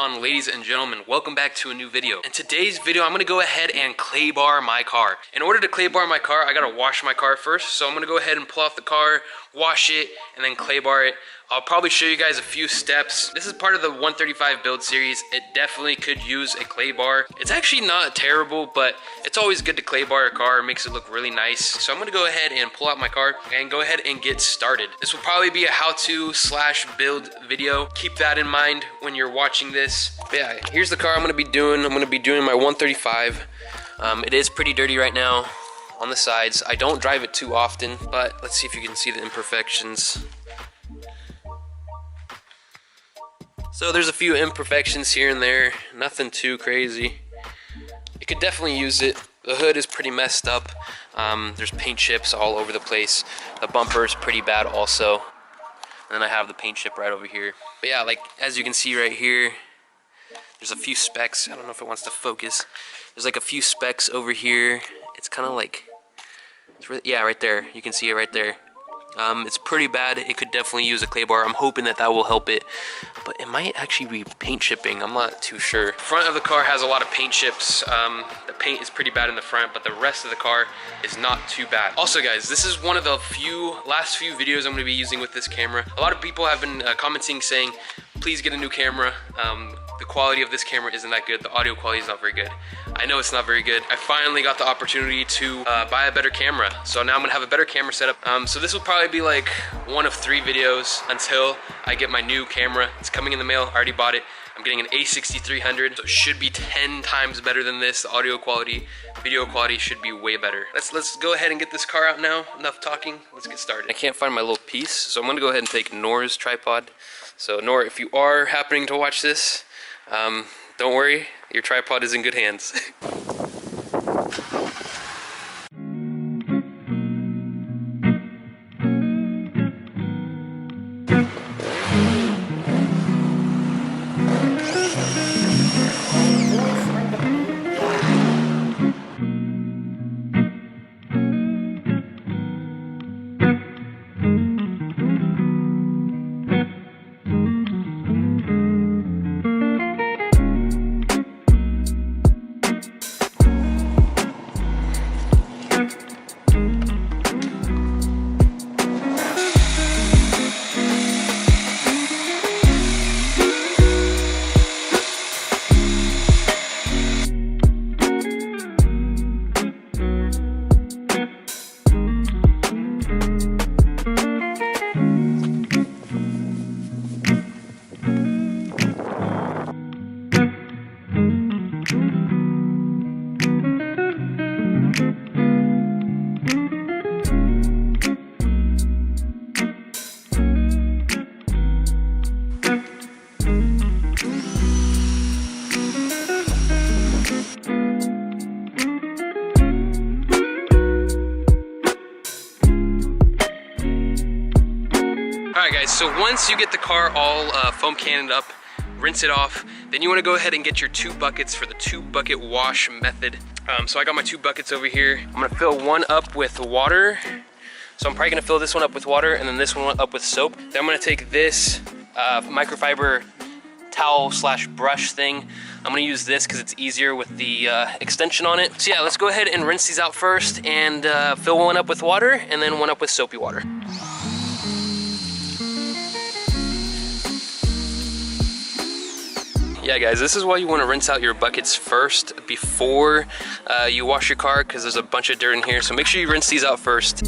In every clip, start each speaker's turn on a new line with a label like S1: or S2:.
S1: on, ladies and gentlemen? Welcome back to a new video. In today's video, I'm gonna go ahead and clay bar my car. In order to clay bar my car, I gotta wash my car first. So I'm gonna go ahead and pull off the car, wash it, and then clay bar it. I'll probably show you guys a few steps. This is part of the 135 build series. It definitely could use a clay bar. It's actually not terrible, but it's always good to clay bar a car. It makes it look really nice. So I'm gonna go ahead and pull out my car and go ahead and get started. This will probably be a how-to / build video. Keep that in mind when you're watching this. But yeah, here's the car I'm gonna be doing. I'm gonna be doing my 135. It is pretty dirty right now on the sides. I don't drive it too often, but let's see if you can see the imperfections. So there's a few imperfections here and there, nothing too crazy. You could definitely use it. The hood is pretty messed up. There's paint chips all over the place. The bumper is pretty bad also. And then I have the paint chip right over here. But yeah, like as you can see right here, there's a few specks. I don't know if it wants to focus. There's like a few specks over here. It's kind of like, yeah, right there. You can see it right there. It's pretty bad. It could definitely use a clay bar. I'm hoping that will help it, but it might actually be paint chipping. I'm not too sure. Front of the car has a lot of paint chips. The paint is pretty bad in the front, but the rest of the car is not too bad. Also guys, this is one of the last few videos I'm going to be using with this camera. A lot of people have been commenting saying, please get a new camera. The quality of this camera isn't that good. The audio quality is not very good. I know it's not very good. I finally got the opportunity to buy a better camera. So now I'm gonna have a better camera setup. So this will probably be like one of 3 videos until I get my new camera. It's coming in the mail, I already bought it. I'm getting an A6300, so it should be 10 times better than this. The audio quality, video quality should be way better. Let's go ahead and get this car out now. Enough talking, let's get started. I can't find my little piece, so I'm gonna go ahead and take Nora's tripod. So Nora, if you are happening to watch this, don't worry, your tripod is in good hands. Alright guys, so once you get the car all foam canned up, rinse it off, then you want to go ahead and get your 2 buckets for the 2-bucket wash method. So I got my 2 buckets over here. I'm going to fill one up with water. So I'm probably going to fill this one up with water and then this one up with soap. Then I'm going to take this microfiber towel / brush thing. I'm going to use this because it's easier with the extension on it. So yeah, let's go ahead and rinse these out first and fill one up with water and then one up with soapy water. Yeah guys, this is why you want to rinse out your buckets first before you wash your car, because there's a bunch of dirt in here, so make sure you rinse these out first.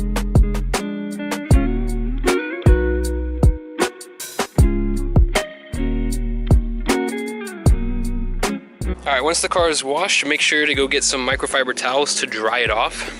S1: Alright, once the car is washed, make sure to go get some microfiber towels to dry it off.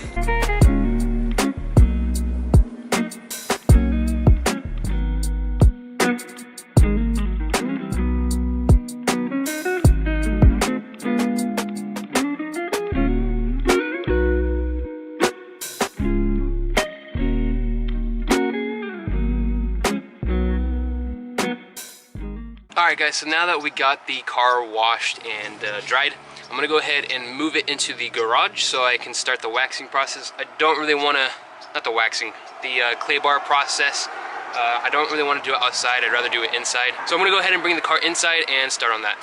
S1: Alright guys, so now that we got the car washed and dried, I'm going to go ahead and move it into the garage so I can start the waxing process. I don't really want to, not the waxing, the clay bar process. I don't really want to do it outside, I'd rather do it inside. So I'm going to go ahead and bring the car inside and start on that.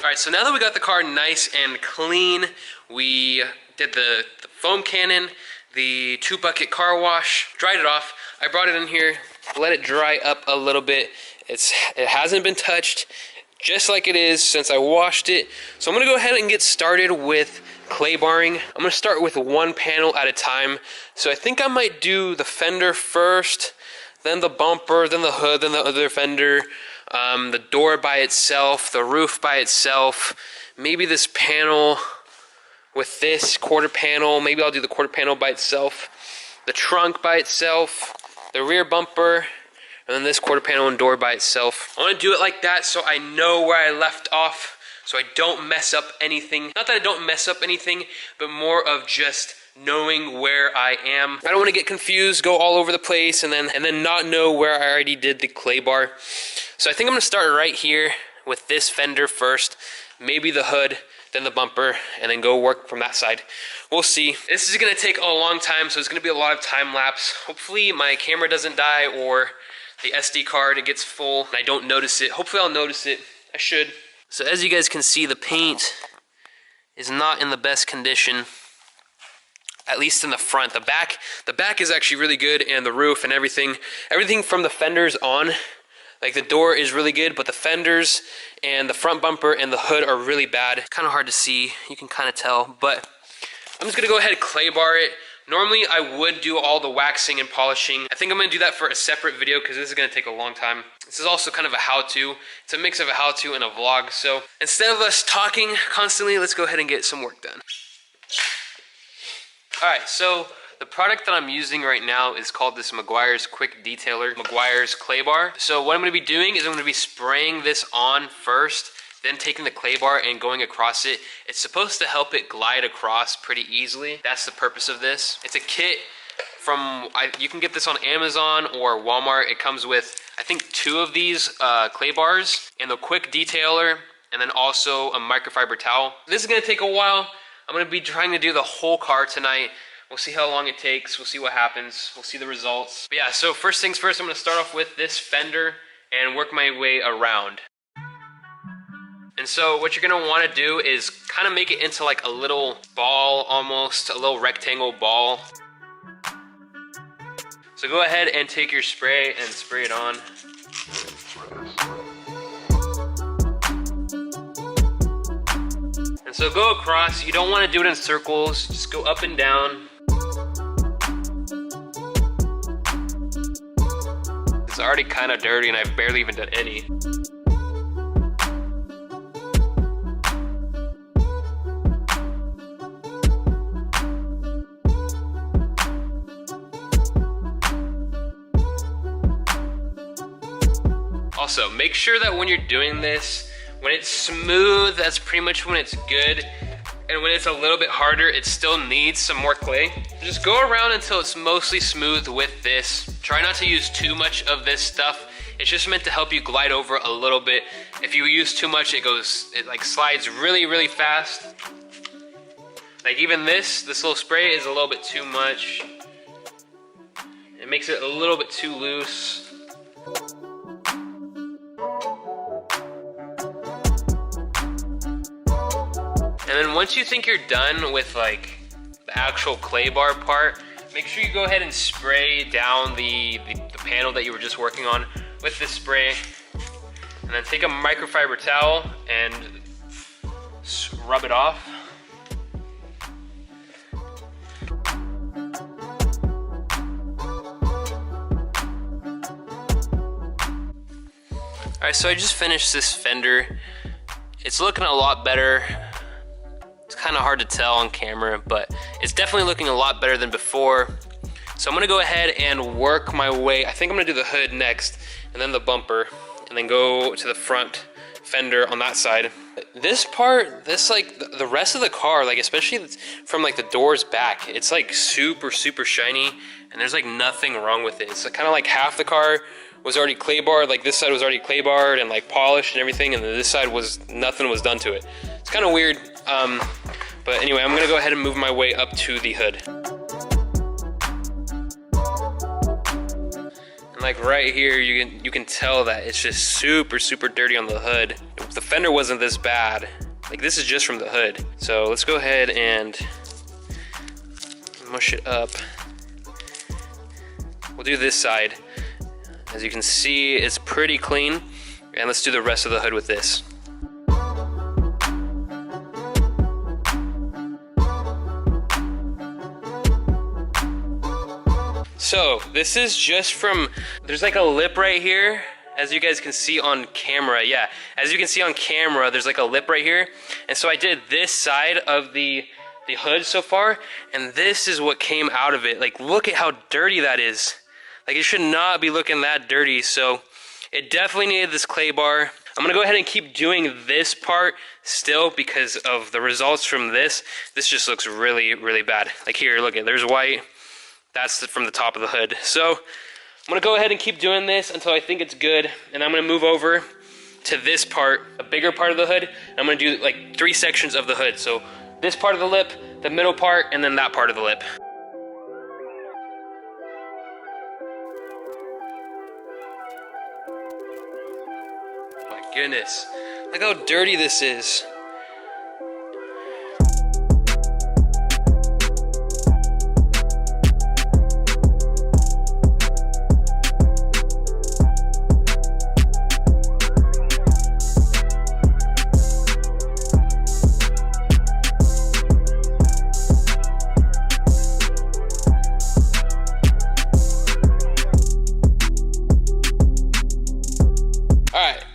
S1: All right, so now that we got the car nice and clean, we did the foam cannon, the 2-bucket car wash, dried it off. I brought it in here, let it dry up a little bit. It hasn't been touched, just like it is since I washed it. So I'm gonna go ahead and get started with clay barring. I'm gonna start with one panel at a time. So I think I might do the fender first, then the bumper, then the hood, then the other fender, the door by itself, the roof by itself, maybe this panel with this quarter panel. Maybe I'll do the quarter panel by itself, the trunk by itself, the rear bumper, and then this quarter panel and door by itself. I want to do it like that so I know where I left off, so I don't mess up anything. Not that I don't mess up anything, but more of just knowing where I am. I don't want to get confused, go all over the place, and then not know where I already did the clay bar. So I think I'm going to start right here with this fender first, maybe the hood, then the bumper, and then go work from that side. We'll see. This is gonna take a long time, so it's gonna be a lot of time lapse. Hopefully my camera doesn't die or the SD card, it gets full and I don't notice it. Hopefully I'll notice it. I should. So as you guys can see, the paint is not in the best condition, at least in the front. The back is actually really good, and the roof and everything from the fenders on. Like the door is really good, but the fenders and the front bumper and the hood are really bad. Kind of hard to see, you can kind of tell, but I'm just gonna go ahead and clay bar it. Normally I would do all the waxing and polishing. I think I'm gonna do that for a separate video because this is gonna take a long time. This is also kind of a how-to. It's a mix of a how-to and a vlog. So instead of us talking constantly, let's go ahead and get some work done. All right, so the product that I'm using right now is called this Meguiar's Quick Detailer, Meguiar's Clay Bar. So what I'm gonna be doing is I'm gonna be spraying this on first, then taking the clay bar and going across it. It's supposed to help it glide across pretty easily. That's the purpose of this. It's a kit from, you can get this on Amazon or Walmart. It comes with, I think, 2 of these clay bars and the Quick Detailer, and then also a microfiber towel. This is gonna take a while. I'm gonna be trying to do the whole car tonight. We'll see how long it takes. We'll see what happens. We'll see the results. But yeah, so first things first, I'm gonna start off with this fender and work my way around. And so what you're gonna wanna do is kind of make it into like a little ball almost, a little rectangle ball. So go ahead and take your spray and spray it on. And so go across. You don't wanna do it in circles, just go up and down. It's already kind of dirty and I've barely even done any. Also, make sure that when you're doing this, when it's smooth, that's pretty much when it's good. And when it's a little bit harder, it still needs some more clay. Just go around until it's mostly smooth with this. Try not to use too much of this stuff. It's just meant to help you glide over a little bit. If you use too much, it like slides really, really fast. Like even this little spray is a little bit too much. It makes it a little bit too loose. And then once you think you're done with like the actual clay bar part, make sure you go ahead and spray down the panel that you were just working on with this spray. And then take a microfiber towel and rub it off. All right, so I just finished this fender. It's looking a lot better. It's kind of hard to tell on camera, but it's definitely looking a lot better than before. So I'm gonna go ahead and work my way. I think I'm gonna do the hood next, and then the bumper, and then go to the front fender on that side. This part, like the rest of the car, like especially from like the doors back, it's like super, super shiny, and there's like nothing wrong with it. It's kind of like half the car was already clay barred, like this side was already clay barred and like polished and everything, and then this side nothing was done to it. It's kind of weird, but anyway, I'm gonna go ahead and move my way up to the hood. And Like right here, you can tell that it's just super dirty on the hood. If the fender wasn't this bad, like this is just from the hood. So let's go ahead and mush it up. We'll do this side. As you can see, it's pretty clean. And let's do the rest of the hood with this. So this is just from, there's like a lip right here, as you guys can see on camera. Yeah, as you can see on camera, there's like a lip right here. And so I did this side of the hood so far, and this is what came out of it. Like, look at how dirty that is. Like, it should not be looking that dirty. So it definitely needed this clay bar. I'm gonna go ahead and keep doing this part still because of the results from this. This just looks really bad. Like here, look at, there's white. That's from the top of the hood. So I'm gonna go ahead and keep doing this until I think it's good. And I'm gonna move over to this part, a bigger part of the hood. I'm gonna do like 3 sections of the hood. So this part of the lip, the middle part, and then that part of the lip. My goodness, look how dirty this is.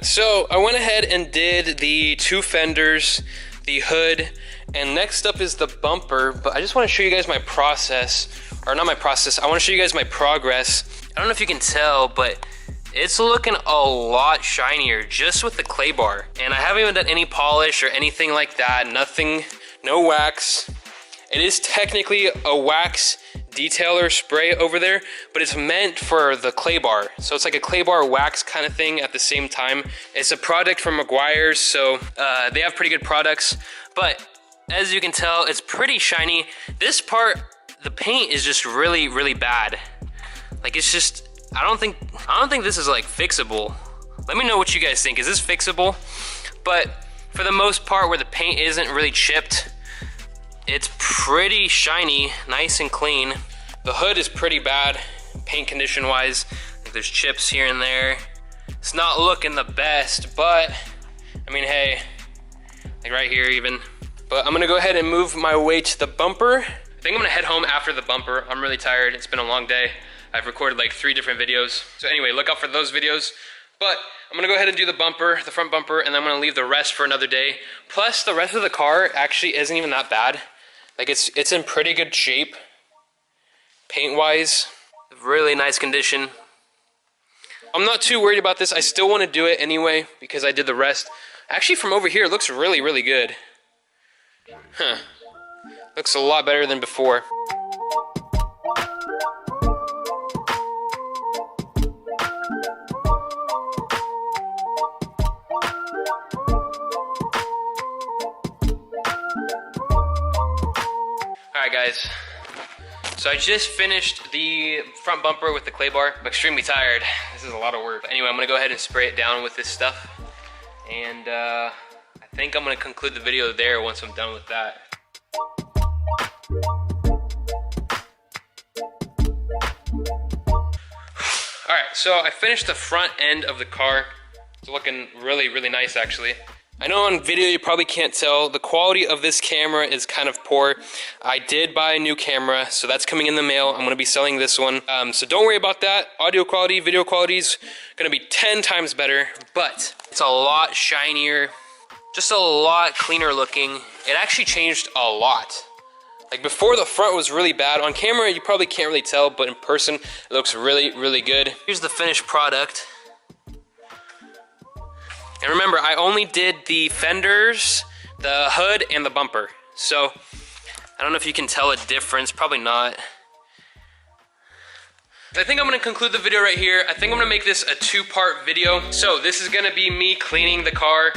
S1: So I went ahead and did the 2 fenders, the hood, and next up is the bumper, but I just want to show you guys my process, or not my process, I want to show you guys my progress. I don't know if you can tell, but it's looking a lot shinier just with the clay bar. And I haven't even done any polish or anything like that, nothing, no wax. It is technically a wax detailer spray over there, but it's meant for the clay bar. So it's like a clay bar wax kind of thing at the same time. It's a product from Meguiar's, so they have pretty good products. But as you can tell, it's pretty shiny. This part, the paint is just really bad. Like it's just, I don't think this is like fixable. Let me know what you guys think. Is this fixable? But for the most part, where the paint isn't really chipped, it's pretty shiny, nice and clean. The hood is pretty bad, paint condition wise. Like there's chips here and there. It's not looking the best, but I mean, hey, like right here even. But I'm gonna go ahead and move my way to the bumper. I think I'm gonna head home after the bumper. I'm really tired, it's been a long day. I've recorded like 3 different videos. So anyway, look out for those videos. But I'm gonna go ahead and do the bumper, the front bumper, and then I'm gonna leave the rest for another day. Plus the rest of the car actually isn't even that bad. Like it's in pretty good shape, paint-wise, really nice condition. I'm not too worried about this. I still want to do it anyway because I did the rest. Actually, from over here, it looks really good. Huh. Looks a lot better than before. Alright guys, so I just finished the front bumper with the clay bar. I'm extremely tired. This is a lot of work. But anyway, I'm gonna go ahead and spray it down with this stuff. And I think I'm gonna conclude the video there once I'm done with that. Alright, so I finished the front end of the car. It's looking really nice actually. I know on video you probably can't tell, the quality of this camera is kind of poor. I did buy a new camera, so that's coming in the mail. I'm gonna be selling this one. So don't worry about that. Audio quality, video quality is gonna be 10 times better, but it's a lot shinier, just a lot cleaner looking. It actually changed a lot. Like before, the front was really bad. On camera, you probably can't really tell, but in person, it looks really good. Here's the finished product. And remember, I only did the fenders, the hood, and the bumper. So, I don't know if you can tell a difference, probably not. I think I'm gonna conclude the video right here. I think I'm gonna make this a 2-part video. So, this is gonna be me cleaning the car,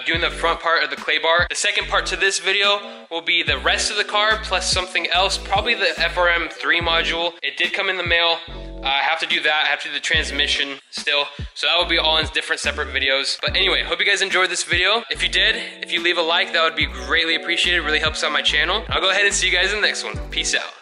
S1: doing the front part of the clay bar. The second part to this video will be the rest of the car plus something else, probably the FRM3 module. It did come in the mail. I have to do that. I have to do the transmission still. So that will be all in different separate videos. But anyway, hope you guys enjoyed this video. If you did, if you leave a like, that would be greatly appreciated. It really helps out my channel. I'll go ahead and see you guys in the next one. Peace out.